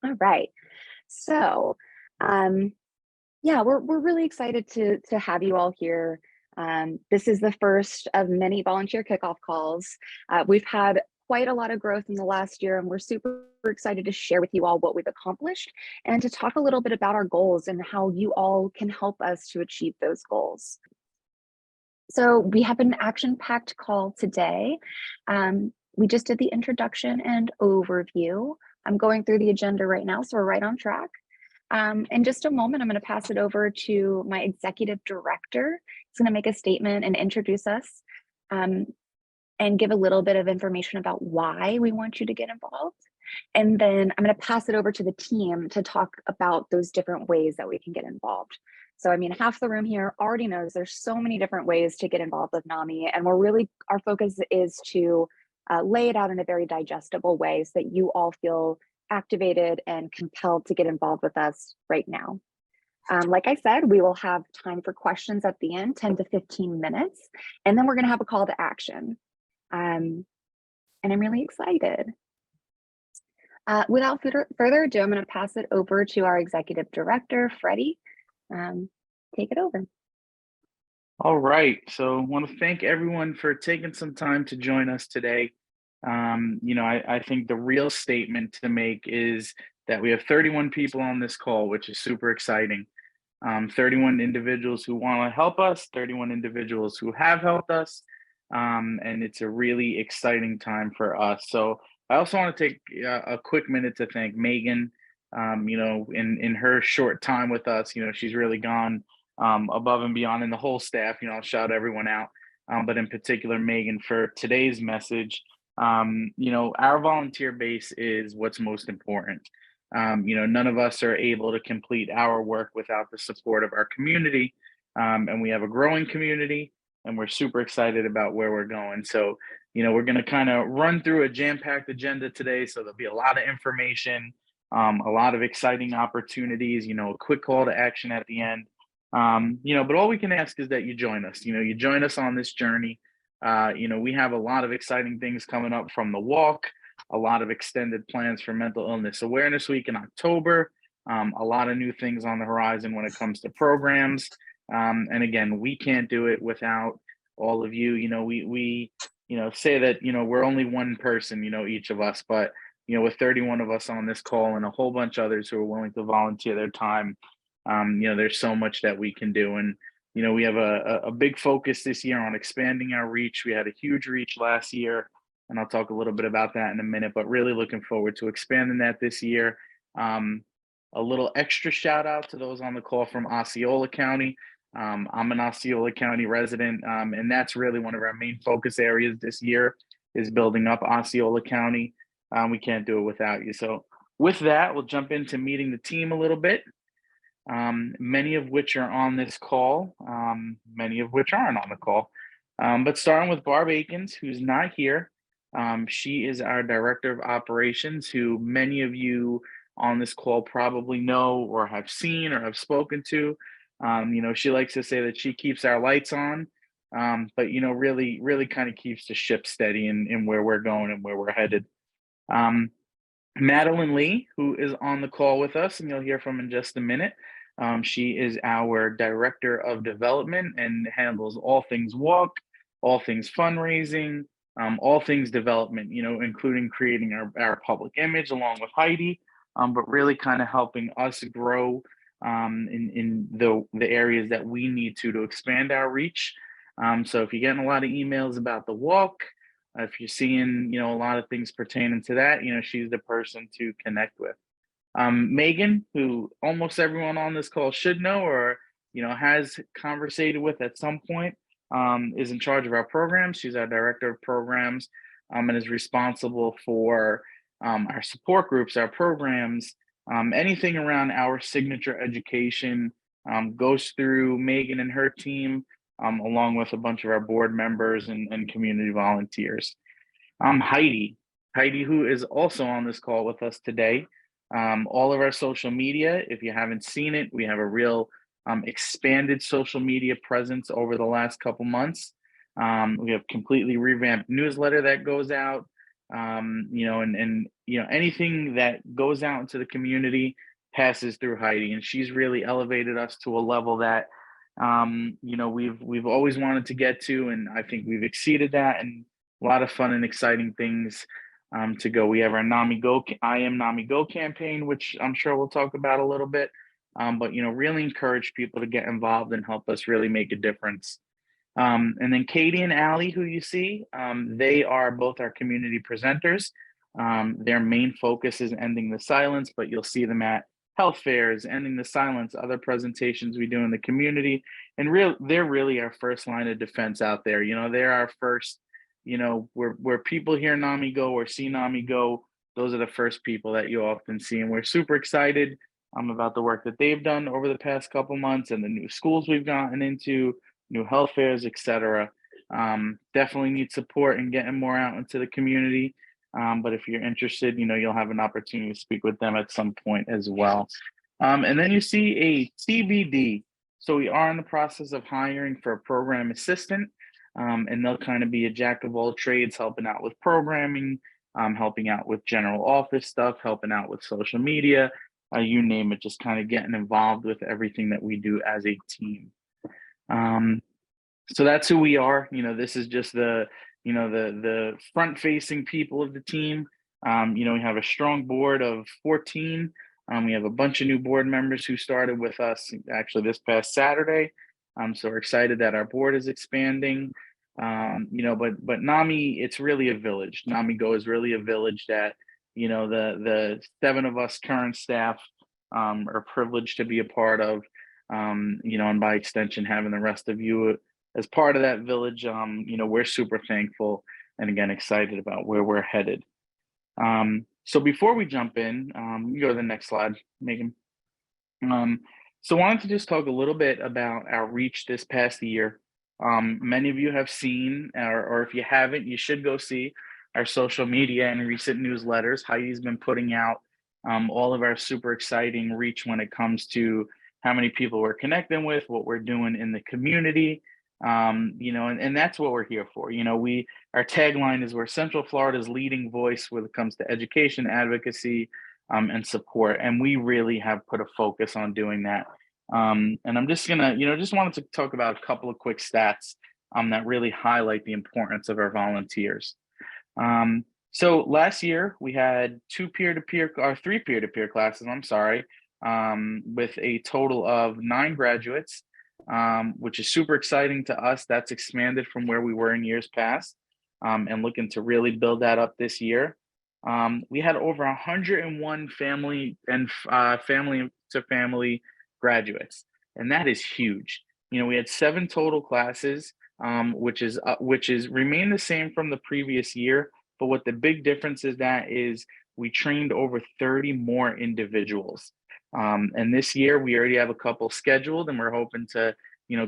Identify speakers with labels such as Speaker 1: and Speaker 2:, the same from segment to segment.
Speaker 1: All right. So, um, yeah, we're really excited to have you all here. This is the first of many volunteer kickoff calls. We've had quite a lot of growth in the last year, and we're super excited to share with you all what we've accomplished and to talk a little bit about our goals and how you all can help us to achieve those goals. So we have an action-packed call today. We just did the introduction and overview. I'm going through the agenda right now, so we're right on track. In just a moment, I'm going to pass it over to my executive director. He's going to make a statement and introduce us um, and give a little bit of information about why we want you to get involved. And then I'm going to pass it over to the team to talk about those different ways that we can get involved. So, I mean, half the room here already knows there's so many different ways to get involved with NAMI, and our focus is to lay it out in a very digestible way so that you all feel activated and compelled to get involved with us right now. Like I said, we will have time for questions at the end, 10 to 15 minutes, and then we're going to have a call to action. And I'm really excited. Without further ado, I'm going to pass it over to our executive director, Freddie. Take it over.
Speaker 2: All right. So I want to thank everyone for taking some time to join us today. I think the real statement to make is that we have 31 people on this call, which is super exciting. 31 individuals who want to help us, 31 individuals who have helped us. And it's a really exciting time for us. So I also want to take a quick minute to thank Megan. In her short time with us, she's really gone above and beyond, and the whole staff. I'll shout everyone out, but in particular, Megan, for today's message. Our volunteer base is what's most important. None of us are able to complete our work without the support of our community, and we have a growing community, and we're super excited about where we're going. So, we're going to kind of run through a jam-packed agenda today. So there'll be a lot of information, a lot of exciting opportunities. A quick call to action at the end. But all we can ask is that you join us. You join us on this journey. We have a lot of exciting things coming up from the walk, a lot of extended plans for Mental Illness Awareness Week in October, a lot of new things on the horizon when it comes to programs. And again, we can't do it without all of you. We say that, we're only one person, each of us, but, with 31 of us on this call and a whole bunch of others who are willing to volunteer their time, there's so much that we can do. And, we have a big focus this year on expanding our reach. We had a huge reach last year, and I'll talk a little bit about that in a minute, but really looking forward to expanding that this year. A little extra shout out to those on the call from Osceola County. I'm an Osceola County resident, and that's really one of our main focus areas this year is building up Osceola County. We can't do it without you. So with that, we'll jump into meeting the team a little bit. Many of which are on this call, many of which aren't on the call. But starting with Barb Akins, who's not here. She is our Director of Operations, who many of you on this call probably know or have seen or have spoken to. She likes to say that she keeps our lights on, but, really kind of keeps the ship steady in where we're going and where we're headed. Madeline Lee, who is on the call with us, and you'll hear from in just a minute. She is our Director of Development and handles all things walk, all things fundraising, all things development, including creating our public image along with Heidi, but really kind of helping us grow in the areas that we need to expand our reach. So if you're getting a lot of emails about the walk, if you're seeing, a lot of things pertaining to that, she's the person to connect with. Megan, who almost everyone on this call should know or, has conversated with at some point, is in charge of our programs. She's our Director of Programs, and is responsible for our support groups, our programs, anything around our signature education goes through Megan and her team, along with a bunch of our board members and community volunteers. Heidi, who is also on this call with us today. All of our social media, if you haven't seen it, we have a real expanded social media presence over the last couple months. We have completely revamped newsletter that goes out. anything that goes out into the community passes through Heidi, and she's really elevated us to a level that we've always wanted to get to, and I think we've exceeded that, and a lot of fun and exciting things to go. We have our NAMI Go, I am NAMI Go campaign, which I'm sure we'll talk about a little bit. But really encourage people to get involved and help us really make a difference. And then Katie and Allie, who you see, they are both our community presenters. Their main focus is ending the silence, but you'll see them at health fairs, ending the silence, other presentations we do in the community. And they're really our first line of defense out there. They're our first, where people hear NAMI Go or see NAMI Go, those are the first people that you often see. And we're super excited about the work that they've done over the past couple months and the new schools we've gotten into, new health fairs, etc. Definitely need support in getting more out into the community. But if you're interested, you'll have an opportunity to speak with them at some point as well. And then you see a TBD. So we are in the process of hiring for a program assistant, and they'll kind of be a jack of all trades, helping out with programming, helping out with general office stuff, helping out with social media, you name it, just kind of getting involved with everything that we do as a team. So that's who we are. This is just the front facing people of the team. We have a strong board of 14. We have a bunch of new board members who started with us actually this past Saturday. So we're excited that our board is expanding. But NAMI, it's really a village. NAMI Go is really a village that, the 7 of us current staff are privileged to be a part of, and by extension, having the rest of you as part of that village. We're super thankful and again, excited about where we're headed. So before we jump in, you go to the next slide, Megan. So I wanted to just talk a little bit about our reach this past year. Many of you have seen, or if you haven't, you should go see our social media and recent newsletters. Heidi's been putting out all of our super exciting reach when it comes to how many people we're connecting with, what we're doing in the community, and that's what we're here for. Our tagline is we're Central Florida's leading voice when it comes to education, advocacy, and support, and we really have put a focus on doing that. And I'm just gonna, just wanted to talk about a couple of quick stats that really highlight the importance of our volunteers. So last year we had 3 peer-to-peer classes, I'm sorry, with a total of 9 graduates, which is super exciting to us. That's expanded from where we were in years past, and looking to really build that up this year. We had over 101 family to family graduates, and that is huge. We had 7 total classes, which is remained the same from the previous year. But what the big difference is we trained over 30 more individuals. And this year we already have a couple scheduled, and we're hoping to,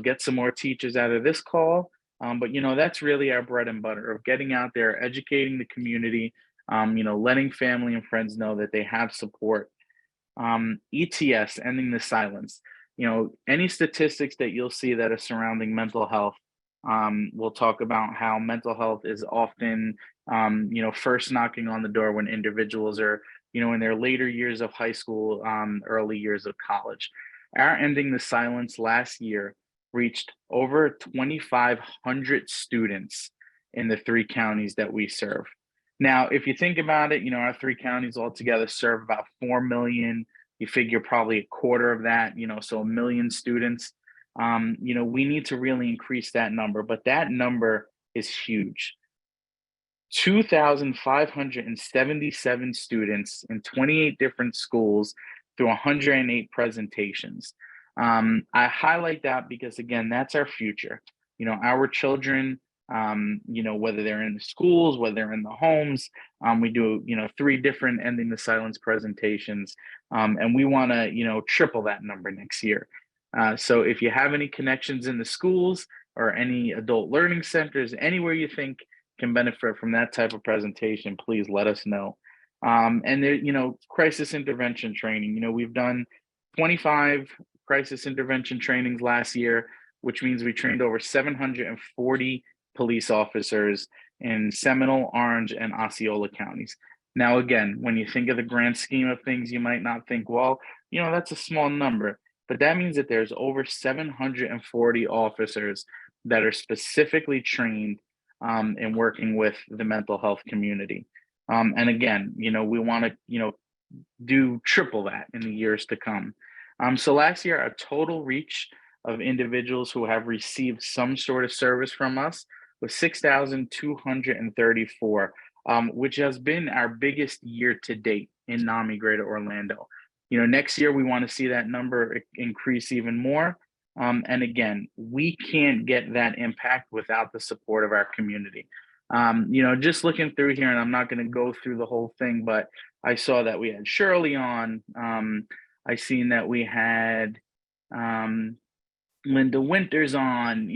Speaker 2: get some more teachers out of this call. But that's really our bread and butter of getting out there, educating the community, letting family and friends know that they have support. ETS, ending the silence. Any statistics that you'll see that are surrounding mental health, we'll talk about how mental health is often, first knocking on the door when individuals are, in their later years of high school, early years of college. Our ending the silence last year reached over 2,500 students in the 3 counties that we serve. Now, if you think about it, our 3 counties altogether serve about 4 million. You figure probably a quarter of that, so 1 million students. We need to really increase that number, but that number is huge. 2,577 students in 28 different schools through 108 presentations. I highlight that because, again, that's our future. Our children, whether they're in the schools, whether they're in the homes, we do, 3 different ending the silence presentations, and we want to, triple that number next year. So if you have any connections in the schools or any adult learning centers, anywhere you think can benefit from that type of presentation, please let us know. And there, crisis intervention training, we've done 25 crisis intervention trainings last year, which means we trained over 740 police officers in Seminole, Orange, and Osceola counties. Now, again, when you think of the grand scheme of things, you might not think, well, that's a small number, but that means that there's over 740 officers that are specifically trained in working with the mental health community. And again, we want to, do triple that in the years to come. So last year, our total reach of individuals who have received some sort of service from us was 6,234, which has been our biggest year to date in NAMI Greater Orlando. Next year we want to see that number increase even more. And again, we can't get that impact without the support of our community. Just looking through here, and I'm not going to go through the whole thing, but I saw that we had Shirley on. I seen that we had Linda Winters on,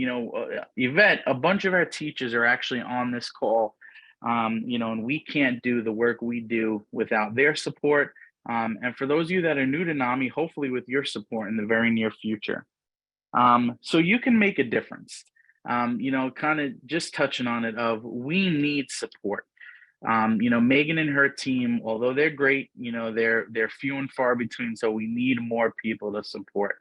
Speaker 2: Yvette. A bunch of our teachers are actually on this call, and we can't do the work we do without their support. And for those of you that are new to NAMI, hopefully with your support in the very near future. So you can make a difference. Kind of just touching on it of we need support. Megan and her team, although they're great, they're few and far between. So we need more people to support.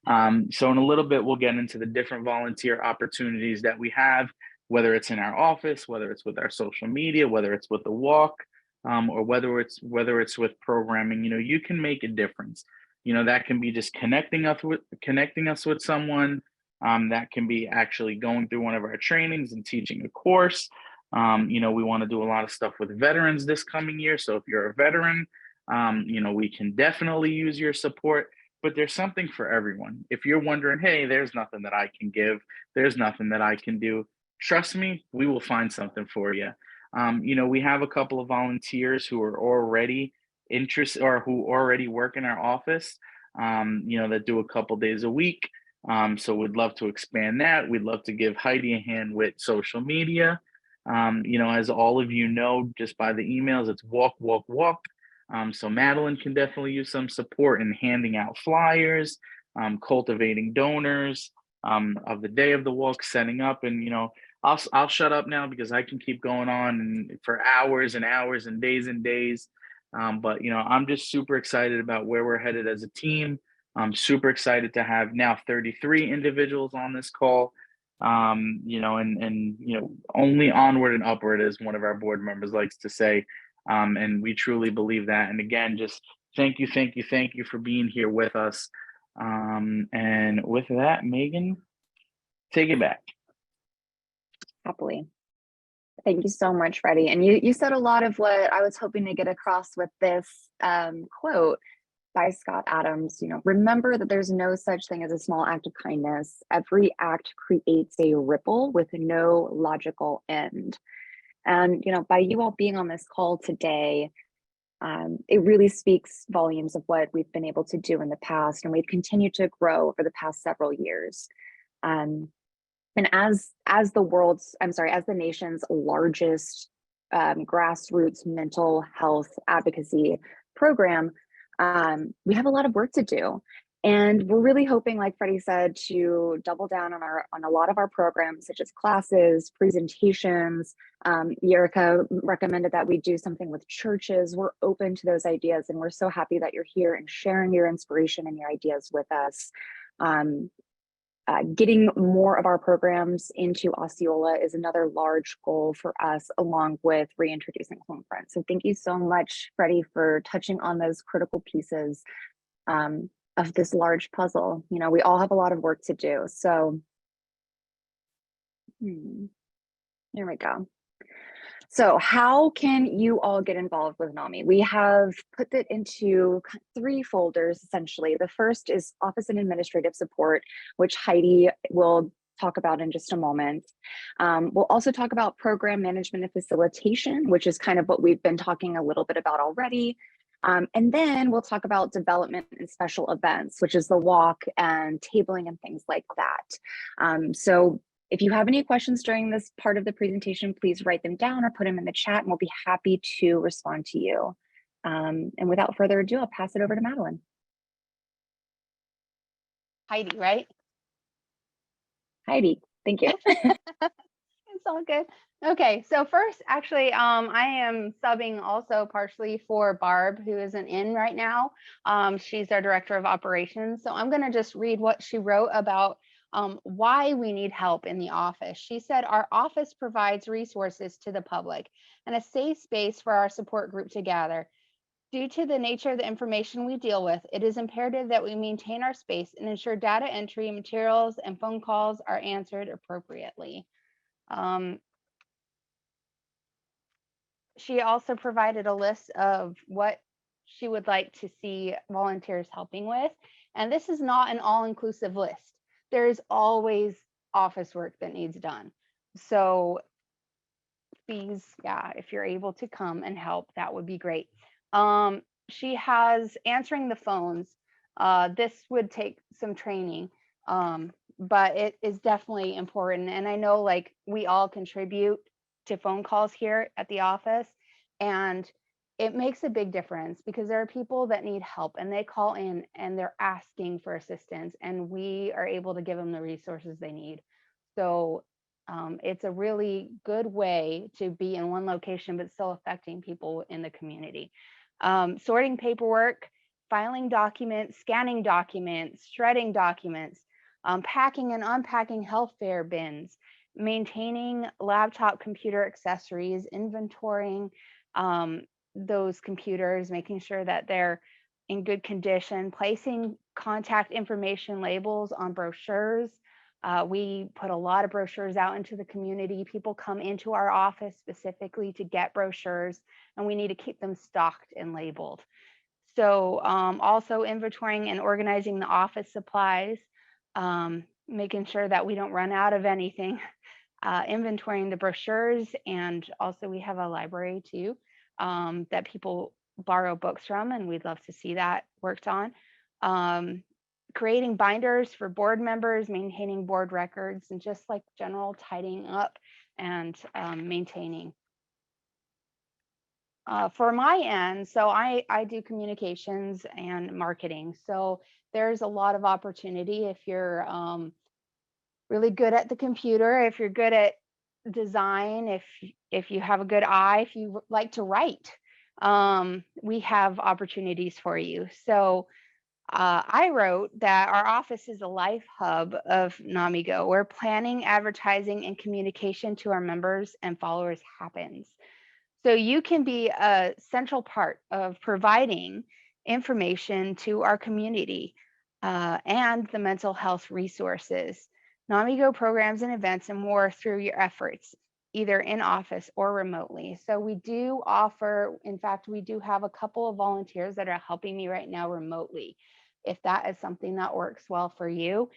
Speaker 2: So in a little bit, we'll get into the different volunteer opportunities that we have, whether it's in our office, whether it's with our social media, whether it's with the walk, or whether it's with programming. You can make a difference. That can be just connecting us with someone. That can be actually going through one of our trainings and teaching a course. We want to do a lot of stuff with veterans this coming year. So if you're a veteran, we can definitely use your support, but there's something for everyone. If you're wondering, hey, there's nothing that I can give, there's nothing that I can do, trust me, we will find something for you. We have a couple of volunteers who are already interested or who already work in our office, that do a couple days a week. So we'd love to expand that. We'd love to give Heidi a hand with social media. As all of you know, just by the emails, it's walk, walk, walk. So Madeline can definitely use some support in handing out flyers, cultivating donors, of the day of the walk, setting up, and I'll shut up now because I can keep going on and for hours and hours and days. But I'm just super excited about where we're headed as a team. I'm super excited to have now 33 individuals on this call. Only onward and upward, as one of our board members likes to say. And we truly believe that. And again, just thank you for being here with us. And with that, Megan, take it back.
Speaker 1: Happily. Thank you so much, Freddie. And you said a lot of what I was hoping to get across with this quote by Scott Adams. Remember that there's no such thing as a small act of kindness. Every act creates a ripple with no logical end. And by you all being on this call today, it really speaks volumes of what we've been able to do in the past, and we've continued to grow over the past several years. And as the nation's largest grassroots mental health advocacy program, we have a lot of work to do. And we're really hoping, like Freddie said, to double down on a lot of our programs, such as classes, presentations. Erica recommended that we do something with churches. We're open to those ideas, and we're so happy that you're here and sharing your inspiration and your ideas with us. Getting more of our programs into Osceola is another large goal for us, along with reintroducing Homefront. So thank you so much, Freddie, for touching on those critical pieces of this large puzzle. We all have a lot of work to do. So there we go. So how can you all get involved with NAMI? We have put it into 3 folders, essentially. The first is Office and Administrative Support, which Heidi will talk about in just a moment. We'll also talk about Program Management and Facilitation, which is kind of what we've been talking a little bit about already. And then we'll talk about Development and Special Events, which is the walk and tabling and things like that. So if you have any questions during this part of the presentation, please write them down or put them in the chat, and we'll be happy to respond to you. And without further ado, I'll pass it over to Madeline.
Speaker 3: Heidi, right?
Speaker 1: Heidi, thank you.
Speaker 3: It's all good. Okay, so first, actually, I am subbing also partially for Barb, who isn't in right now. She's our director of operations. So I'm going to just read what she wrote about why we need help in the office. She said, our office provides resources to the public and a safe space for our support group to gather. Due to the nature of the information we deal with, it is imperative that we maintain our space and ensure data entry, materials, and phone calls are answered appropriately. Um, she also provided a list of what she would like to see volunteers helping with. And this is not an all inclusive list. There is always office work that needs done. So please, yeah, if you're able to come and help, that would be great. She has answering the phones. This would take some training, but it is definitely important. And I know like we all contribute to phone calls here at the office, and it makes a big difference because there are people that need help and they call in and they're asking for assistance, and we are able to give them the resources they need. So it's a really good way to be in one location, but still affecting people in the community. Sorting paperwork, filing documents, scanning documents, shredding documents, packing and unpacking health fair bins, maintaining laptop computer accessories, inventorying those computers, making sure that they're in good condition, placing contact information labels on brochures. We put a lot of brochures out into the community. People come into our office specifically to get brochures, and we need to keep them stocked and labeled. So, also inventorying and organizing the office supplies, making sure that we don't run out of anything, inventorying the brochures, and also we have a library too that people borrow books from, and we'd love to see that worked on. Um, Creating binders for board members, maintaining board records, and just like general tidying up and maintaining. For my end, so I do communications and marketing. So there's a lot of opportunity if you're really good at the computer, if you're good at design, if you have a good eye, if you like to write, we have opportunities for you. So I wrote that our office is a life hub of NAMI Go, where planning, advertising, and communication to our members and followers happens. So you can be a central part of providing information to our community and the mental health resources, NAMI Go programs and events, and more through your efforts, either in office or remotely. So we do offer, in fact, we do have a couple of volunteers that are helping me right now remotely. If that is something that works well for you,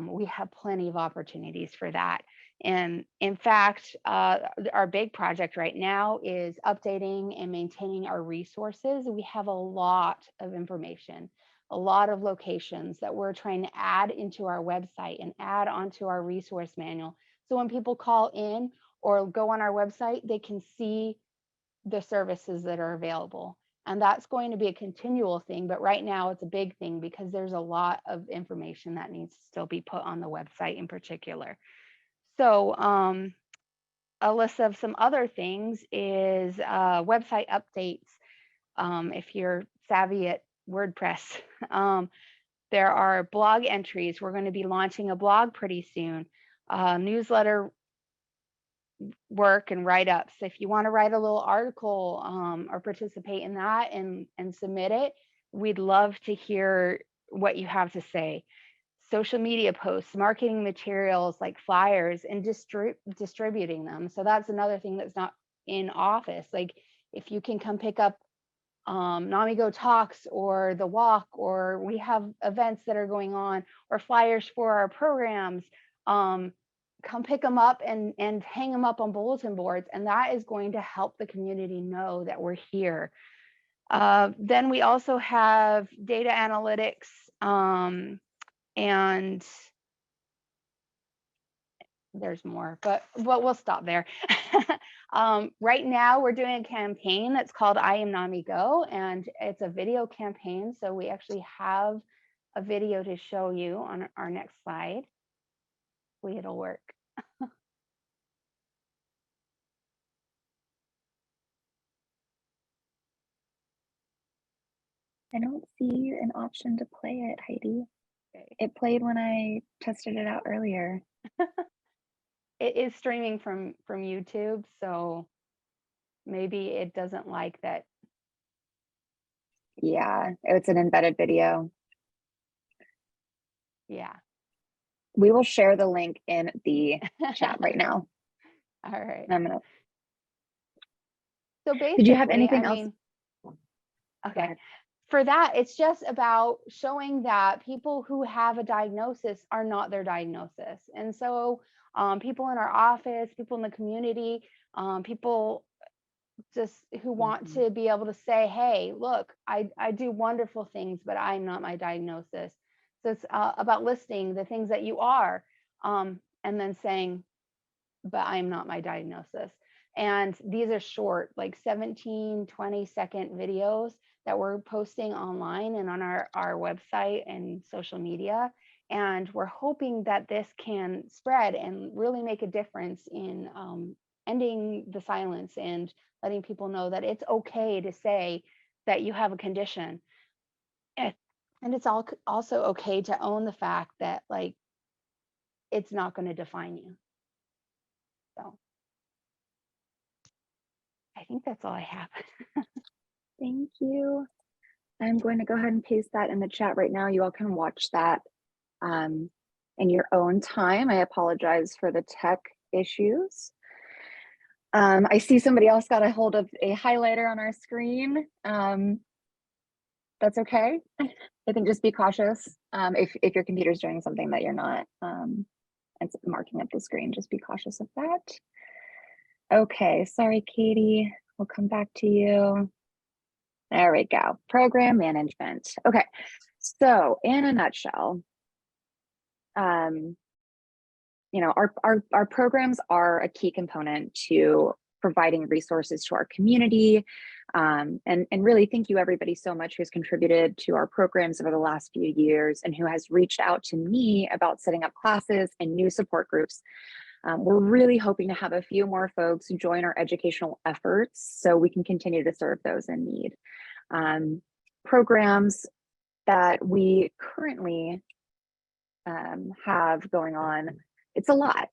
Speaker 3: we have plenty of opportunities for that. And in fact, our big project right now is updating and maintaining our resources. We have a lot of information, a lot of locations that we're trying to add into our website and add onto our resource manual. So when people call in or go on our website, they can see the services that are available. And that's going to be a continual thing. But right now, it's a big thing because there's a lot of information that needs to still be put on the website in particular. So, a list of some other things is website updates. If you're savvy at WordPress, there are blog entries. We're going to be launching a blog pretty soon. Newsletter work and write ups. If you want to write a little article or participate in that and submit it, we'd love to hear what you have to say. Social media posts, marketing materials like flyers, and distributing them. So that's another thing that's not in office. Like if you can come pick up NAMI Go Talks or the walk, or we have events that are going on, or flyers for our programs, come pick them up and hang them up on bulletin boards. And that is going to help the community know that we're here. Then we also have data analytics and there's more, but we'll stop there. Right now, we're doing a campaign that's called I Am NAMI Go, and it's a video campaign. So we actually have a video to show you on our next slide. Hopefully it'll work.
Speaker 1: I don't see an option to play it, Heidi.
Speaker 3: Okay.
Speaker 1: It played when I tested it out earlier.
Speaker 3: It is streaming from YouTube, so maybe it doesn't like that.
Speaker 1: Yeah, it's an embedded video.
Speaker 3: Yeah.
Speaker 1: We will share the link in the chat right now.
Speaker 3: All right.
Speaker 1: I'm gonna.
Speaker 3: So
Speaker 1: Did you have
Speaker 3: basically,
Speaker 1: anything
Speaker 3: I
Speaker 1: else?
Speaker 3: mean,
Speaker 1: Go
Speaker 3: okay.
Speaker 1: ahead.
Speaker 3: For that, it's just about showing that people who have a diagnosis are not their diagnosis. And so people in our office, people in the community, people just who want
Speaker 1: Mhm.
Speaker 3: to be able to say, hey, look, I do wonderful things, but I'm not my diagnosis. So it's about listing the things that you are, and then saying, but I'm not my diagnosis. And these are short, like 17, 20-second videos that we're posting online and on our website and social media. And we're hoping that this can spread and really make a difference in ending the silence and letting people know that it's okay to say that you have a condition. And it's also okay to own the fact that, like, it's not going to define you. So I think that's all I have.
Speaker 1: Thank you. I'm going to go ahead and paste that in the chat right now. You all can watch that in your own time. I apologize for the tech issues. I see somebody else got a hold of a highlighter on our screen. That's okay. I think just be cautious. If your computer's doing something that you're not, it's marking up the screen, just be cautious of that. Okay, sorry, Katie. We'll come back to you. There we go. Program management. Okay, so in a nutshell, you know, our programs are a key component to providing resources to our community. And really thank you everybody so much who's contributed to our programs over the last few years and who has reached out to me about setting up classes and new support groups. We're really hoping to have a few more folks join our educational efforts so we can continue to serve those in need. Programs that we currently have going on, it's a lot.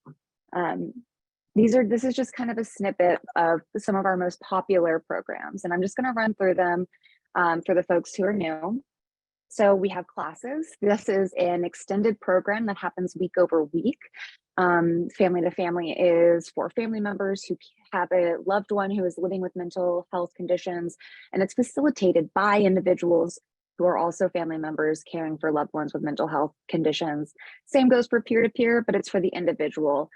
Speaker 1: This is just kind of a snippet of some of our most popular programs, and I'm just going to run through them for the folks who are new. So we have classes. This is an extended program that happens week over week. Family to Family is for family members who have a loved one who is living with mental health conditions, and it's facilitated by individuals who are also family members caring for loved ones with mental health conditions. Same goes for peer-to-peer, but it's for the individual.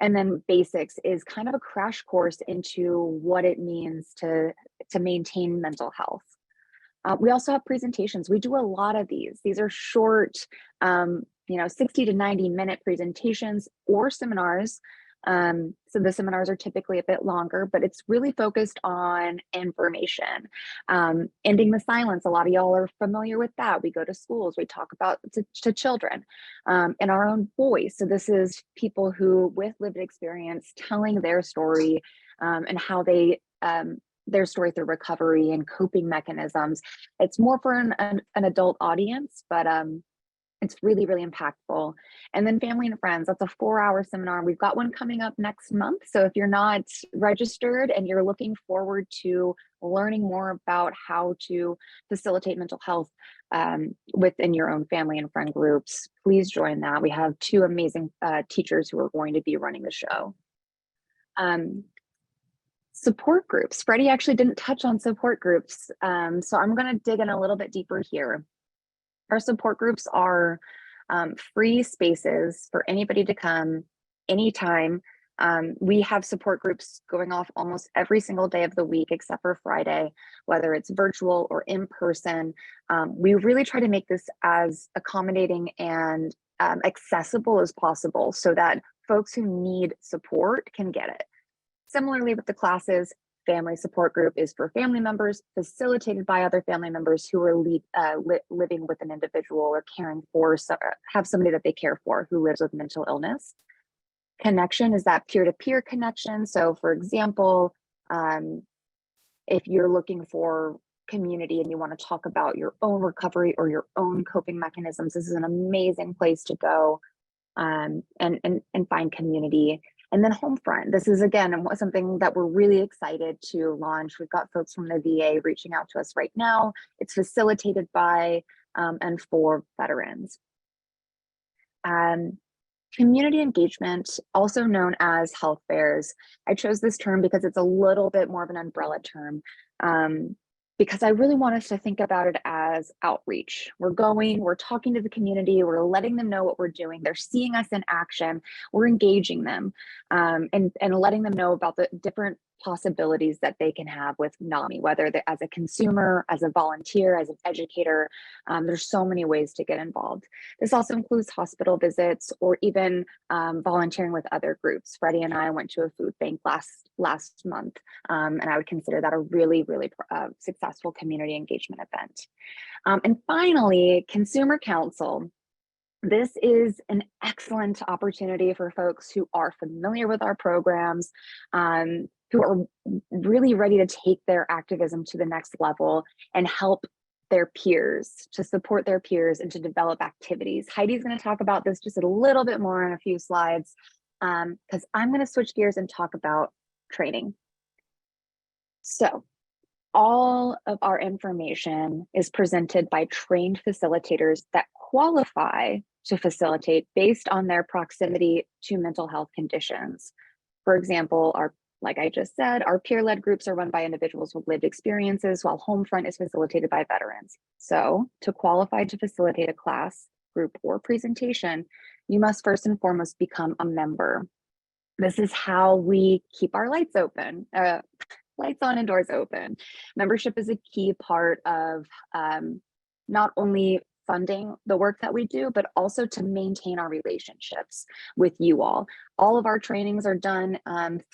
Speaker 1: And then Basics is kind of a crash course into what it means to maintain mental health. We also have presentations. We do a lot of these. These are short, 60 to 90-minute presentations or seminars. So the seminars are typically a bit longer, but it's really focused on information. Ending the silence, a lot of y'all are familiar with that. We go to schools, we talk about to children in our own voice. So this is people who with lived experience telling their story and how they their story through recovery and coping mechanisms. It's more for an adult audience, but it's really, really impactful. And then Family and Friends, that's a 4-hour seminar. We've got one coming up next month. So if you're not registered and you're looking forward to learning more about how to facilitate mental health within your own family and friend groups, please join that. We have 2 amazing teachers who are going to be running the show. Support groups. Freddie actually didn't touch on support groups. So I'm going to dig in a little bit deeper here. Our support groups are free spaces for anybody to come anytime. We have support groups going off almost every single day of the week, except for Friday, whether it's virtual or in person. We really try to make this as accommodating and accessible as possible so that folks who need support can get it. Similarly with the classes, family support group is for family members facilitated by other family members who are living with an individual or caring for, have somebody that they care for who lives with mental illness. Connection is that peer-to-peer connection. So for example, if you're looking for community and you want to talk about your own recovery or your own coping mechanisms, this is an amazing place to go, and find community. And then Homefront, this is again something that we're really excited to launch. We've got folks from the VA reaching out to us right now. It's facilitated by and for veterans. Community engagement, also known as health fairs. I chose this term because it's a little bit more of an umbrella term, because I really want us to think about it as outreach. We're talking to the community, we're letting them know what we're doing. They're seeing us in action, we're engaging them, and letting them know about the different possibilities that they can have with NAMI, whether they're as a consumer, as a volunteer, as an educator. There's so many ways to get involved. This also includes hospital visits or even volunteering with other groups. Freddie and I went to a food bank last month, and I would consider that a really, really successful community engagement event. And finally, Consumer Council. This is an excellent opportunity for folks who are familiar with our programs, who are really ready to take their activism to the next level and help their peers, to support their peers and to develop activities. Heidi's going to talk about this just a little bit more in a few slides, because I'm going to switch gears and talk about training. So all of our information is presented by trained facilitators that qualify to facilitate based on their proximity to mental health conditions. For example, like I just said, our peer-led groups are run by individuals with lived experiences, while Homefront is facilitated by veterans. So to qualify to facilitate a class, group, or presentation, you must first and foremost become a member. This is how we keep our lights open. Lights on and doors open. Membership is a key part of not only funding the work that we do, but also to maintain our relationships with you all. All of our trainings are done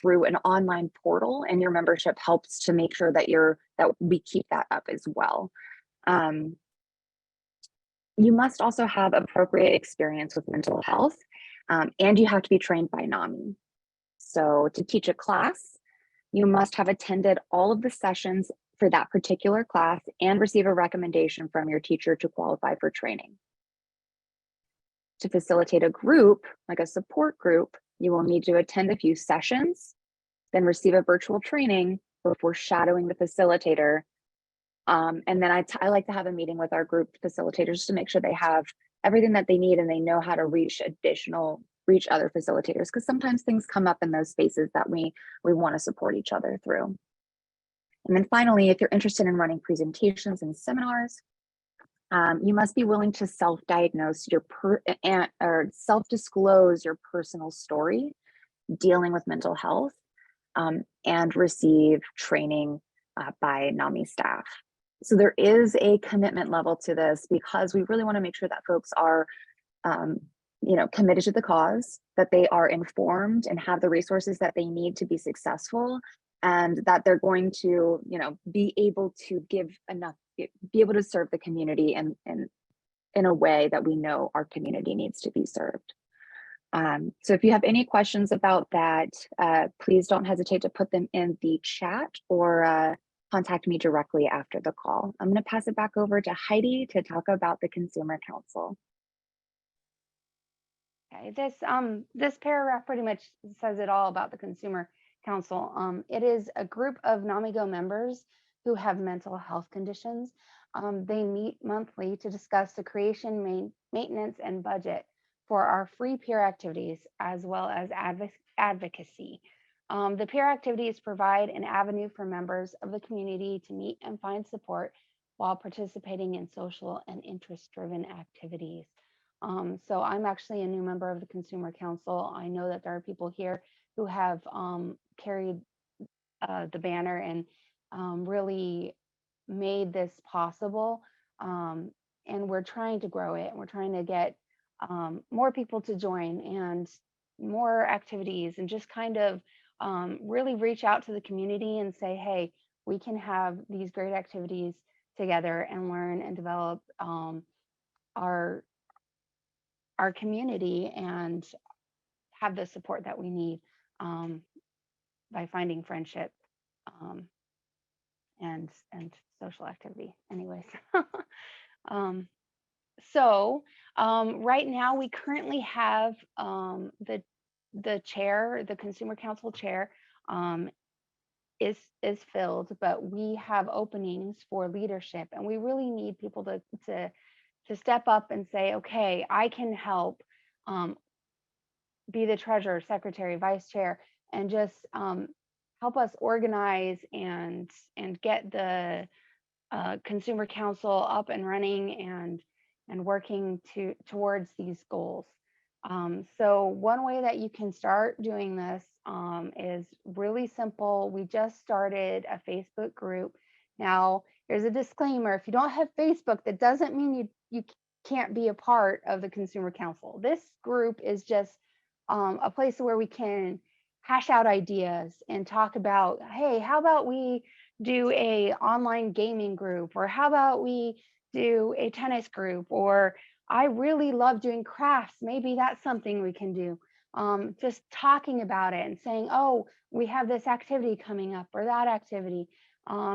Speaker 1: through an online portal, and your membership helps to make sure that we keep that up as well. You must also have appropriate experience with mental health, and you have to be trained by NAMI. So to teach a class, you must have attended all of the sessions for that particular class and receive a recommendation from your teacher to qualify for training. To facilitate a group, like a support group, you will need to attend a few sessions, then receive a virtual training before shadowing the facilitator. And then I like to have a meeting with our group facilitators to make sure they have everything that they need and they know how to reach other facilitators, because sometimes things come up in those spaces that we want to support each other through. And then finally, if you're interested in running presentations and seminars, you must be willing to self-diagnose or self-disclose your personal story dealing with mental health, and receive training by NAMI staff. So there is a commitment level to this, because we really want to make sure that folks are committed to the cause, that they are informed and have the resources that they need to be successful, and that they're going to, be able to be able to serve the community in a way that we know our community needs to be served. So if you have any questions about that, please don't hesitate to put them in the chat or contact me directly after the call. I'm going to pass it back over to Heidi to talk about the Consumer Council.
Speaker 3: Okay, this paragraph pretty much says it all about the Consumer Council. It is a group of NAMIGO members who have mental health conditions. They meet monthly to discuss the creation, maintenance, and budget for our free peer activities, as well as advocacy. The peer activities provide an avenue for members of the community to meet and find support while participating in social and interest-driven activities. So I'm actually a new member of the Consumer Council. I know that there are people here who have carried the banner and really made this possible. And we're trying to grow it. We're trying to get more people to join and more activities, and just kind of really reach out to the community and say, hey, we can have these great activities together and learn and develop our community and have the support that we need by finding friendship and social activity. Anyways, um, so right now we currently have the chair, the Consumer Council chair, um, is filled, but we have openings for leadership, and we really need people to step up and say, okay, I can help be the treasurer, secretary, vice chair, and just help us organize and get the consumer council up and running and working towards these goals. So one way that you can start doing this is really simple. We just started a Facebook group. Now, there's a disclaimer: if you don't have Facebook, that doesn't mean you can't be a part of the consumer council. This group is just a place where we can hash out ideas and talk about, hey, how about we do a online gaming group, or how about we do a tennis group, or I really love doing crafts, maybe that's something we can do. Just talking about it and saying, oh, we have this activity coming up or that activity.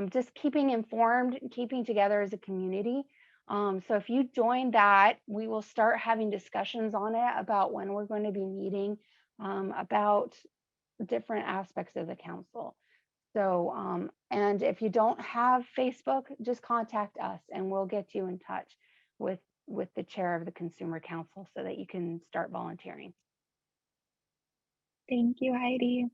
Speaker 3: Just keeping informed, keeping together as a community. So if you join that, we will start having discussions on it about when we're going to be meeting, about different aspects of the council. So, and if you don't have Facebook, just contact us and we'll get you in touch with the chair of the Consumer Council so that you can start volunteering.
Speaker 1: Thank you, Heidi.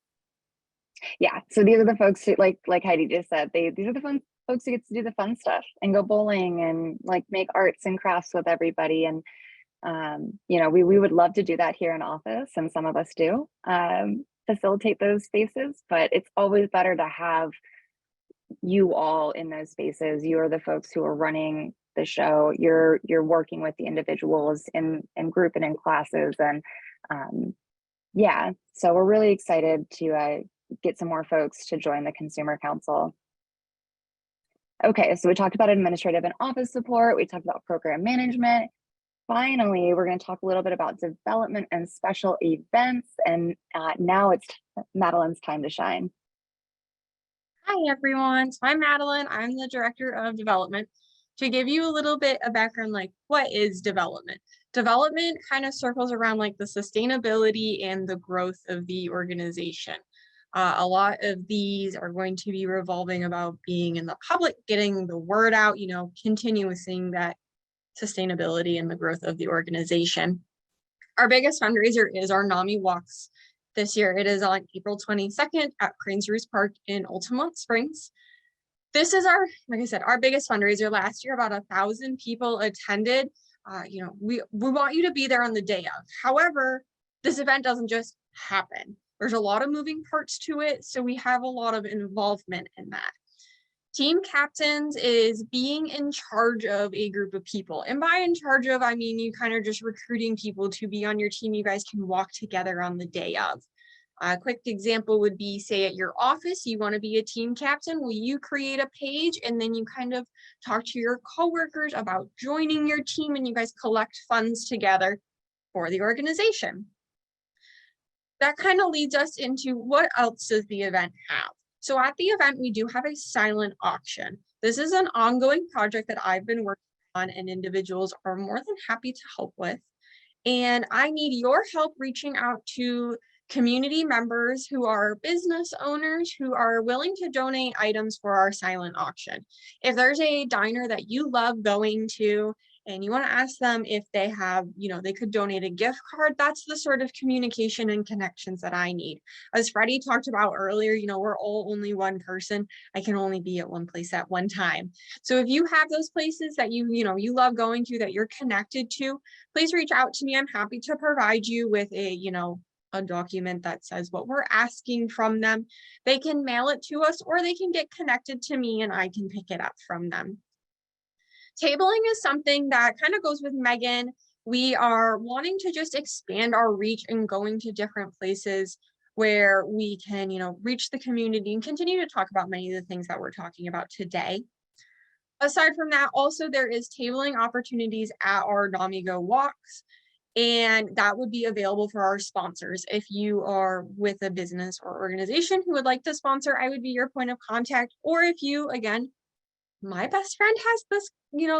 Speaker 1: Yeah, so these are the folks who, like Heidi just said, these are the fun folks who get to do the fun stuff and go bowling and like make arts and crafts with everybody. And you know, we would love to do that here in office, and some of us do facilitate those spaces, but it's always better to have you all in those spaces. You're the folks who are running the show. You're working with the individuals in group and in classes, and yeah, so we're really excited to get some more folks to join the Consumer Council. Okay, so we talked about administrative and office support. We talked about program management. Finally, we're going to talk a little bit about development and special events. And now it's Madeline's time to shine.
Speaker 4: Hi, everyone. So I'm Madeline. I'm the Director of Development. To give you a little bit of background, like what is development? Development kind of circles around like the sustainability and the growth of the organization. A lot of these are going to be revolving about being in the public, getting the word out, you know, continuing that sustainability and the growth of the organization. Our biggest fundraiser is our NAMI walks. This year, it is on April 22nd at Cranes Roost Park in Altamont Springs. This is our, like I said, our biggest fundraiser. Last year, about 1,000 people attended. You know, we want you to be there on the day of. However, this event doesn't just happen. There's a lot of moving parts to it, so we have a lot of involvement in that. Team captains is being in charge of a group of people. And by in charge of, I mean, you kind of just recruiting people to be on your team. You guys can walk together on the day of. A quick example would be, say at your office, you want to be a team captain. Well, you create a page and then you kind of talk to your coworkers about joining your team, and you guys collect funds together for the organization. That kind of leads us into what else does the event have? So at the event, we do have a silent auction. This is an ongoing project that I've been working on, and individuals are more than happy to help with. And I need your help reaching out to community members who are business owners who are willing to donate items for our silent auction. If there's a diner that you love going to and you want to ask them if they have, you know, they could donate a gift card, that's the sort of communication and connections that I need. As Freddie talked about earlier, you know, we're all only one person. I can only be at one place at one time. So if you have those places that you love going to, that you're connected to, please reach out to me. I'm happy to provide you with a document that says what we're asking from them. They can mail it to us, or they can get connected to me and I can pick it up from them. Tabling is something that kind of goes with Megan. We are wanting to just expand our reach and going to different places where we can, reach the community and continue to talk about many of the things that we're talking about today. Aside from that, also there is tabling opportunities at our NAMI Go walks. And that would be available for our sponsors. If you are with a business or organization who would like to sponsor, I would be your point of contact. Or if you, again, my best friend has this,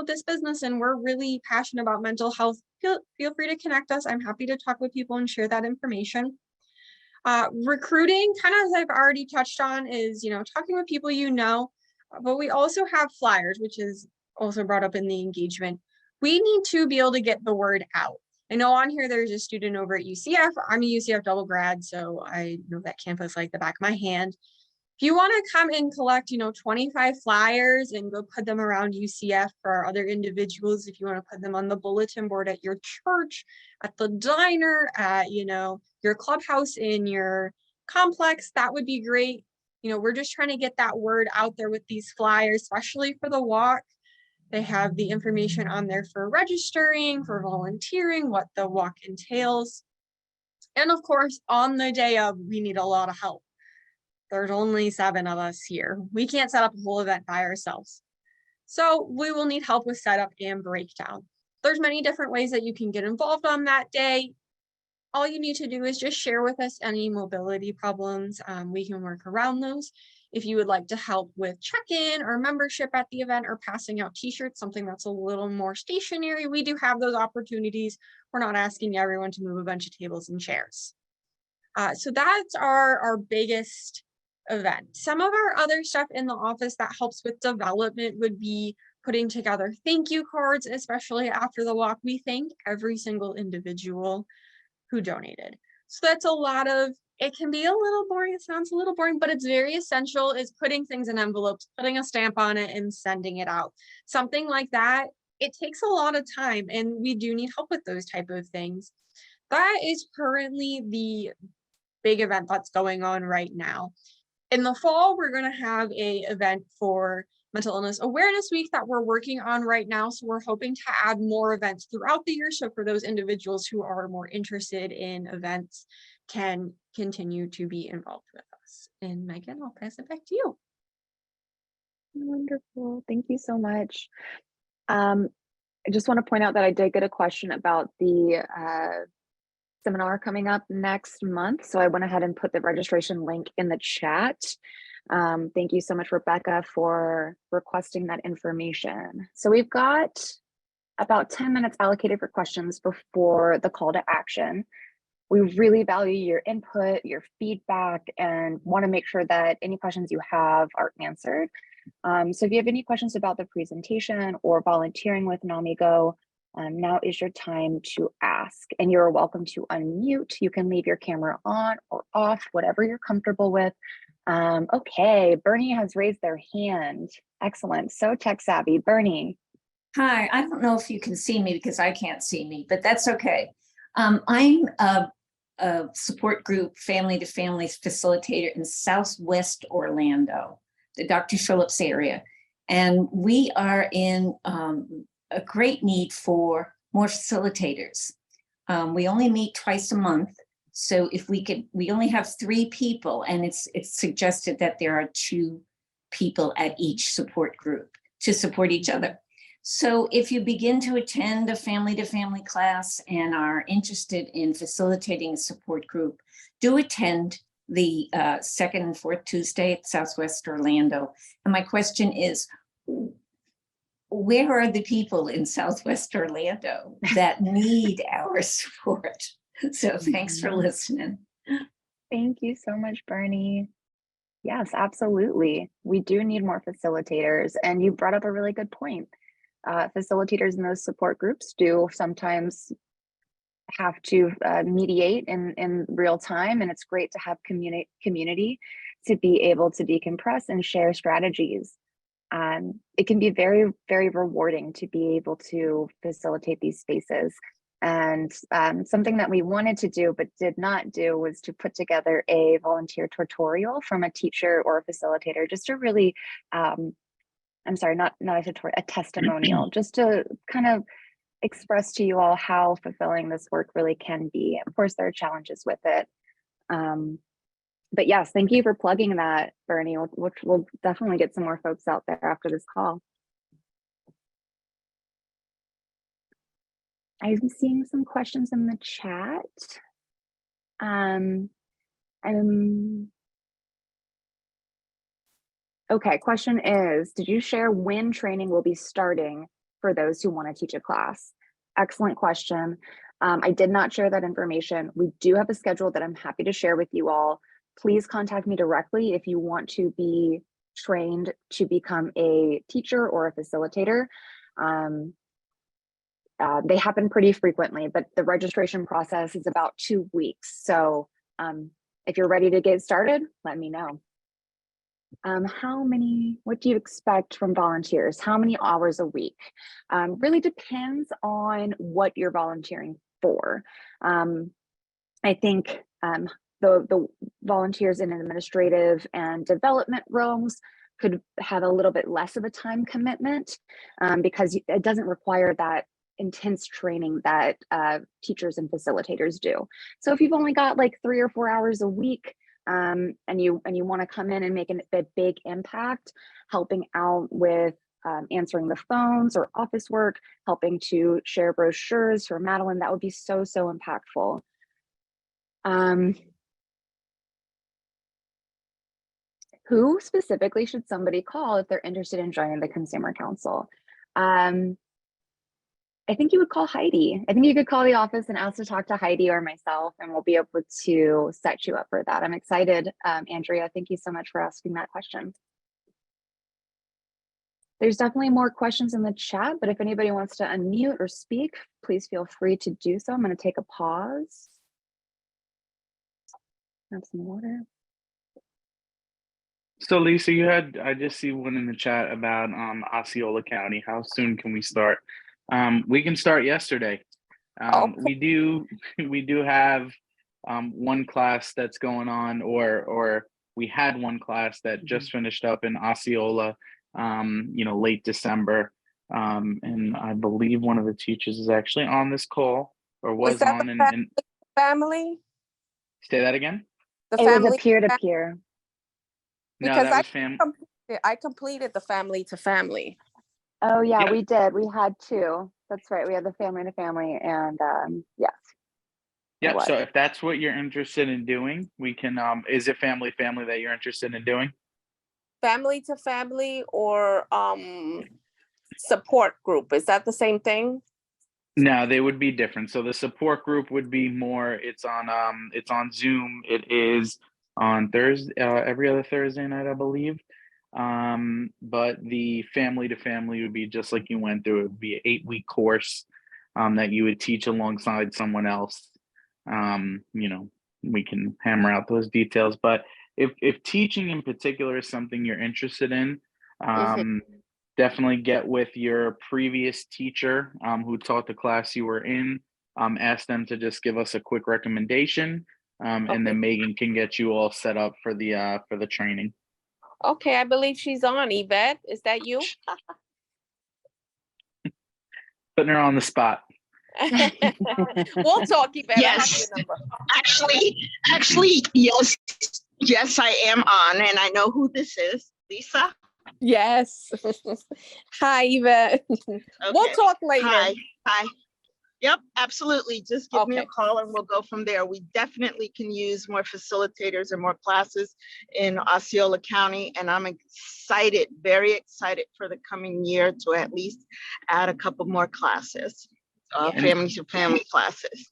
Speaker 4: this business and we're really passionate about mental health, feel free to connect us. I'm happy to talk with people and share that information. Recruiting, kind of as I've already touched on, is, talking with people but we also have flyers, which is also brought up in the engagement. We need to be able to get the word out. I know on here there's a student over at UCF. I'm a UCF double grad, so I know that campus like the back of my hand. If you want to come and collect, 25 flyers and go put them around UCF for our other individuals, if you want to put them on the bulletin board at your church, at the diner, at, your clubhouse in your complex, that would be great. We're just trying to get that word out there with these flyers, especially for the walk. They have the information on there for registering, for volunteering, what the walk entails. And of course, on the day of, we need a lot of help. There's only 7 of us here. We can't set up a whole event by ourselves. So we will need help with setup and breakdown. There's many different ways that you can get involved on that day. All you need to do is just share with us any mobility problems. We can work around those. If you would like to help with check-in or membership at the event or passing out t-shirts, something that's a little more stationary, we do have those opportunities. We're not asking everyone to move a bunch of tables and chairs. So that's our biggest event. Some of our other stuff in the office that helps with development would be putting together thank you cards, especially after the walk. We thank every single individual who donated. So that's a lot of, it can be a little boring, it sounds a little boring, but it's very essential, is putting things in envelopes, putting a stamp on it and sending it out. Something like that, it takes a lot of time and we do need help with those type of things. That is currently the big event that's going on right now. In the fall, we're going to have a event for Mental Illness Awareness Week that we're working on right now. So we're hoping to add more events throughout the year. So for those individuals who are more interested in events can continue to be involved with us. And Megan, I'll pass it back to you.
Speaker 1: Wonderful. Thank you so much. I just want to point out that I did get a question about the seminar coming up next month. So I went ahead and put the registration link in the chat. Thank you so much, Rebecca, for requesting that information. So we've got about 10 minutes allocated for questions before the call to action. We really value your input, your feedback, and want to make sure that any questions you have are answered. So if you have any questions about the presentation or volunteering with NAMI Go, now is your time to ask, and you're welcome to unmute. You can leave your camera on or off, whatever you're comfortable with. Okay, Bernie has raised their hand. Excellent, so tech savvy. Bernie.
Speaker 5: Hi, I don't know if you can see me because I can't see me, but that's okay. I'm a support group family to family facilitator in Southwest Orlando, the Dr. Phillips area. And we are in a great need for more facilitators. We only meet twice a month. So if we only have 3 people, and it's suggested that there are 2 people at each support group to support each other. So if you begin to attend a family-to-family class and are interested in facilitating a support group, do attend the 2nd and 4th Tuesday at Southwest Orlando. And my question is, where are the people in Southwest Orlando that need our support? So thanks for listening.
Speaker 1: Thank you so much, Bernie. Yes, absolutely. We do need more facilitators, and you brought up a really good point. Facilitators in those support groups do sometimes have to mediate in real time, and it's great to have community to be able to decompress and share strategies. It can be very, very rewarding to be able to facilitate these spaces. And something that we wanted to do but did not do was to put together a volunteer tutorial from a teacher or a facilitator, just to really I'm sorry, not a tutorial, a testimonial, just to kind of express to you all how fulfilling this work really can be. Of course, there are challenges with it. But yes, thank you for plugging that, Bernie, which we'll definitely get some more folks out there after this call. I'm seeing some questions in the chat. Okay, question is, did you share when training will be starting for those who want to teach a class? Excellent question. I did not share that information. We do have a schedule that I'm happy to share with you all. Please contact me directly if you want to be trained to become a teacher or a facilitator. They happen pretty frequently, but the registration process is about 2 weeks. So if you're ready to get started, let me know. What do you expect from volunteers? How many hours a week? Really depends on what you're volunteering for. I think the volunteers in administrative and development roles could have a little bit less of a time commitment because it doesn't require that intense training that teachers and facilitators do. So if you've only got like 3 or 4 hours a week, and you want to come in and make a big impact, helping out with answering the phones or office work, helping to share brochures for Madeline, that would be so impactful. Who specifically should somebody call if they're interested in joining the Consumer Council? I think you would call Heidi. I think you could call the office and ask to talk to Heidi or myself, and we'll be able to set you up for that. I'm excited, Andrea. Thank you so much for asking that question. There's definitely more questions in the chat, but if anybody wants to unmute or speak, please feel free to do so. I'm going to take a pause. Have some water.
Speaker 2: So Lisa, I just see one in the chat about Osceola County. How soon can we start? We can start yesterday. We do have one class that's going on, or we had one class that just finished up in Osceola, late December. And I believe one of the teachers is actually on this call or was on. And
Speaker 6: family?
Speaker 2: Say that again?
Speaker 1: It was a peer-to-peer.
Speaker 2: No,
Speaker 6: Because
Speaker 2: that was family.
Speaker 6: I completed the family to family.
Speaker 1: Oh yeah,
Speaker 2: Yep.
Speaker 1: we did. We had 2. That's right. We had the family to family, and yes.
Speaker 2: Yep. So if that's what you're interested in doing, we can. Is it family that you're interested in doing?
Speaker 6: Family to family or support group. Is that the same thing?
Speaker 2: No, they would be different. So the support group would be more. It's on Zoom. It is on Thursday, every other Thursday night, I believe. But the family to family would be just like you went through. It would be an 8-week course that you would teach alongside someone else. We can hammer out those details. But if teaching in particular is something you're interested in, definitely get with your previous teacher who taught the class you were in. Ask them to just give us a quick recommendation, and then Megan can get you all set up for the training.
Speaker 6: Okay, I believe she's on. Yvette, is that you?
Speaker 2: Putting her on the spot.
Speaker 6: We'll talk, Yvette.
Speaker 7: Yes. Actually, yes, I am on, and I know who this is. Lisa?
Speaker 6: Yes. Hi, Yvette.
Speaker 7: Okay.
Speaker 6: We'll talk later.
Speaker 7: Hi. Yep, absolutely. Just give me a
Speaker 6: Okay.
Speaker 7: call and we'll go from there. We definitely can use more facilitators and more classes in Osceola County, and I'm excited, very excited for the coming year to at least add a couple more classes, family to family classes.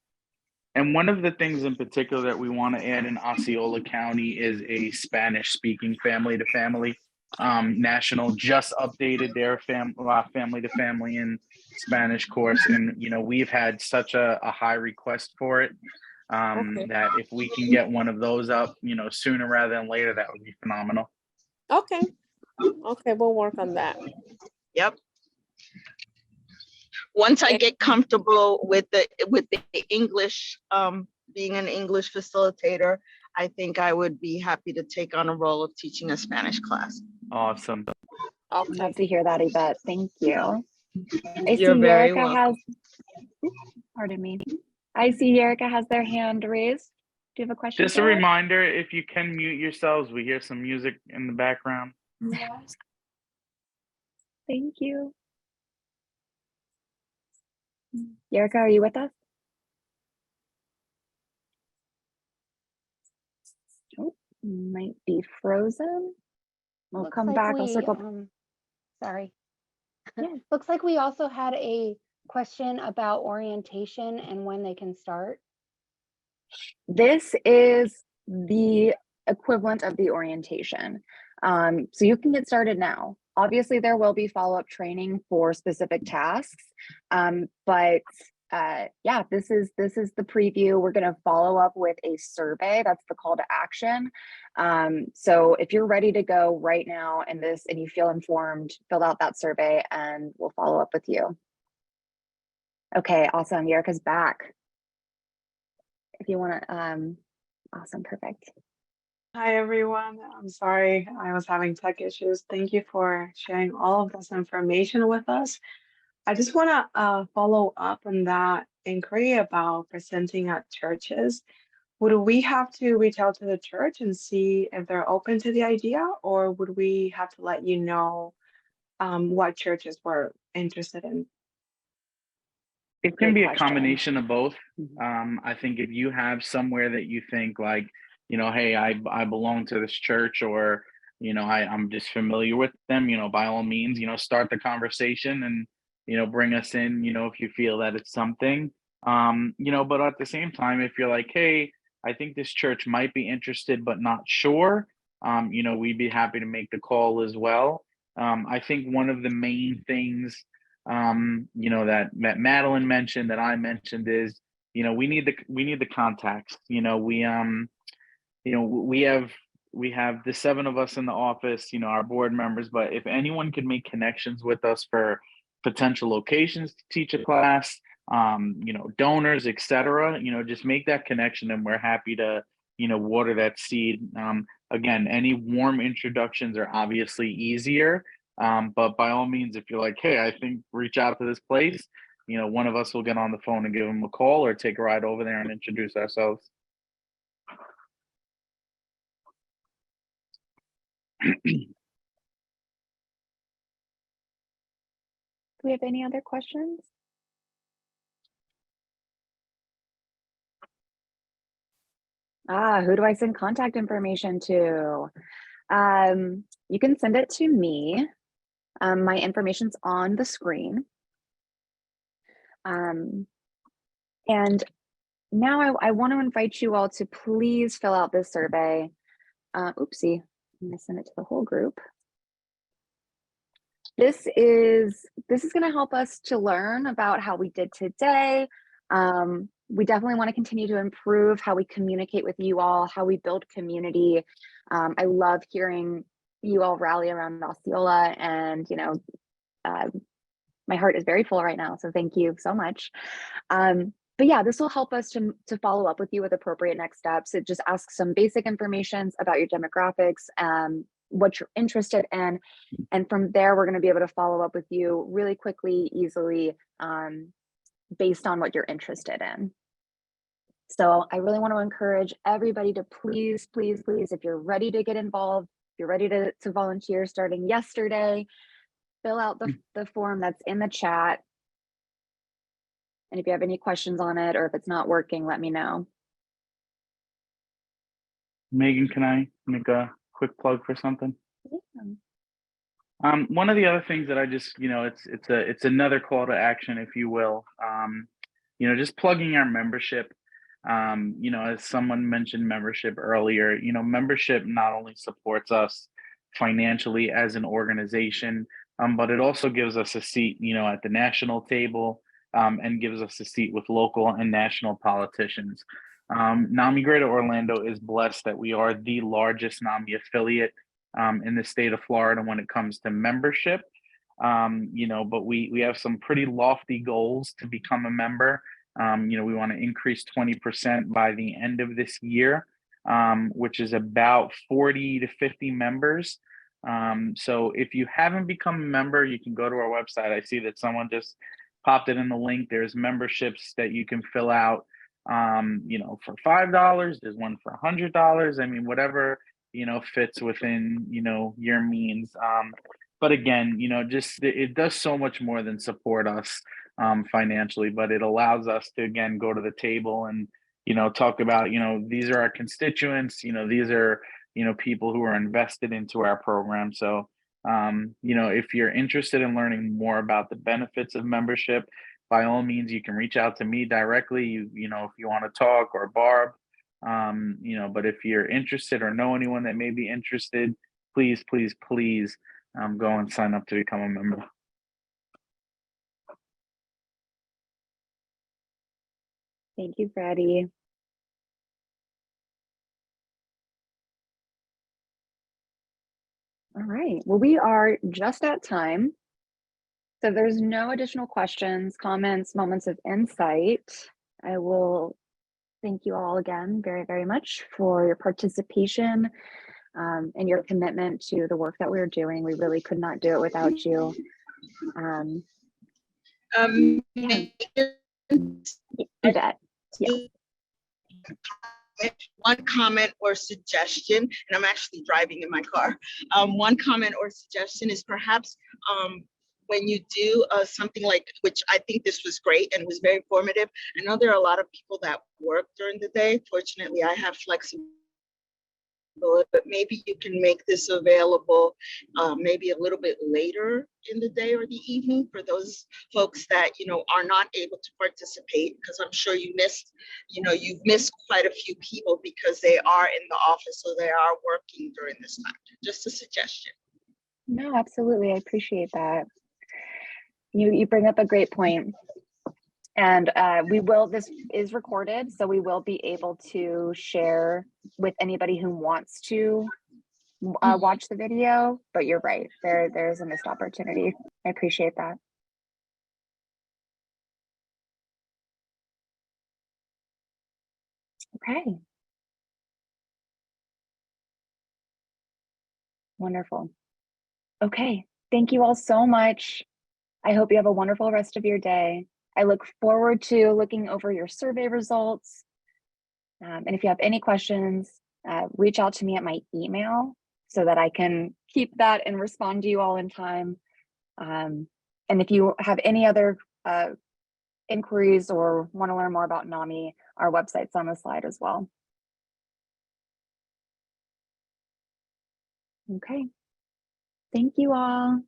Speaker 2: And one of the things in particular that we want to add in Osceola County is a Spanish speaking family to family. National just updated their family to family and Spanish course, and we've had such a high request for it that if we can get one of those up sooner rather than later, that would be phenomenal.
Speaker 6: Okay, we'll work on that.
Speaker 7: Yep. Once I get comfortable with the English, being an English facilitator, I think I would be happy to take on a role of teaching a Spanish class.
Speaker 2: Awesome.
Speaker 1: Love to hear that, Yvette. Thank you. I see
Speaker 7: You're very
Speaker 1: Yerica
Speaker 7: welcome.
Speaker 1: pardon me. I see Yerica has their hand raised. Do you have a question?
Speaker 2: Just a reminder, if you can mute yourselves, we hear some music in the background.
Speaker 1: Thank you. Erica, are you with us? Oh, might be frozen. We'll
Speaker 3: Looks
Speaker 1: come
Speaker 3: like
Speaker 1: back. I'll
Speaker 3: we,
Speaker 1: circle.
Speaker 3: sorry.
Speaker 1: Yeah.
Speaker 3: Looks like we also had a question about orientation and when they can start.
Speaker 1: This is the equivalent of the orientation. So you can get started now. Obviously, there will be follow-up training for specific tasks, but yeah, this is the preview. We're going to follow up with a survey. That's the call to action. So if you're ready to go right now and you feel informed, fill out that survey and we'll follow up with you. Okay, awesome. Erica's back. If you want to, awesome, perfect.
Speaker 8: Hi, everyone. I'm sorry I was having tech issues. Thank you for sharing all of this information with us. I just want to follow up on that inquiry about presenting at churches. Would we have to reach out to the church and see if they're open to the idea, or would we have to let you know what churches were interested in?
Speaker 2: It can
Speaker 1: Great
Speaker 2: be a
Speaker 1: question.
Speaker 2: combination of both.
Speaker 1: Mhm.
Speaker 2: I think if you have somewhere that you think like, hey, I belong to this church, or, I'm just familiar with them, by all means, start the conversation and, bring us in, if you feel that it's something. But at the same time, if you're like, hey, I think this church might be interested, but not sure, we'd be happy to make the call as well. I think one of the main things that Madeline mentioned, that I mentioned, is we need the contacts. We have the seven of us in the office, our board members, but if anyone could make connections with us for potential locations to teach a class, donors, etc., just make that connection and we're happy to water that seed. Again, any warm introductions are obviously easier, but by all means, if you're like, hey, I think reach out to this place, one of us will get on the phone and give them a call or take a ride over there and introduce ourselves.
Speaker 1: Do we have any other questions? Who do I send contact information to? You can send it to me. My information's on the screen. And now I want to invite you all to please fill out this survey. Oopsie, I'm gonna send it to the whole group. This is going to help us to learn about how we did today. We definitely want to continue to improve how we communicate with you all, how we build community. I love hearing you all rally around Osceola, and my heart is very full right now, so thank you so much. But yeah, this will help us to follow up with you with appropriate next steps. It just asks some basic information about your demographics, what you're interested in. And from there, we're going to be able to follow up with you really quickly, easily, based on what you're interested in. So I really want to encourage everybody to please, please, please, if you're ready to get involved, if you're ready to volunteer starting yesterday, fill out the form that's in the chat. And if you have any questions on it, or if it's not working, let me know.
Speaker 2: Megan, can I make a quick plug for something?
Speaker 1: Yeah.
Speaker 2: One of the other things that I just, it's another call to action, if you will. Just plugging our membership. As someone mentioned membership earlier, membership not only supports us financially as an organization, but it also gives us a seat, at the national table, and gives us a seat with local and national politicians. NAMI Greater Orlando is blessed that we are the largest NAMI affiliate in the state of Florida when it comes to membership. But we have some pretty lofty goals to become a member. We want to increase 20% by the end of this year, which is about 40 to 50 members. So if you haven't become a member, you can go to our website. I see that someone just popped it in the link. There's memberships that you can fill out, for $5. There's one for $100. I mean, whatever, fits within, your means. But again, just it does so much more than support us. financially, but it allows us to again go to the table and talk about these are our constituents, these are people who are invested into our program. So if you're interested in learning more about the benefits of membership, by all means you can reach out to me directly. If you want to talk, or Barb. But if you're interested or know anyone that may be interested, please go and sign up to become a member.
Speaker 1: Thank you, Freddie. All right, well, we are just at time. So there's no additional questions, comments, moments of insight. I will thank you all again very, very much for your participation and your commitment to the work that we're doing. We really could not do it without you. Yeah. You bet. Yeah.
Speaker 7: One comment or suggestion, and I'm actually driving in my car. One comment or suggestion is perhaps when you do something like, which I think this was great and was very informative. I know there are a lot of people that work during the day. Fortunately, I have flexibility, but maybe you can make this available maybe a little bit later in the day or the evening for those folks that are not able to participate, because I'm sure you've missed quite a few people because they are in the office, so they are working during this time. Just a suggestion.
Speaker 1: No, absolutely. I appreciate that. You bring up a great point. And this is recorded, so we will be able to share with anybody who wants to watch the video, but you're right, there's a missed opportunity. I appreciate that. Okay. Wonderful. Okay, thank you all so much. I hope you have a wonderful rest of your day. I look forward to looking over your survey results. And if you have any questions, reach out to me at my email so that I can keep that and respond to you all in time. And if you have any other inquiries or want to learn more about NAMI, our website's on the slide as well. Okay. Thank you all.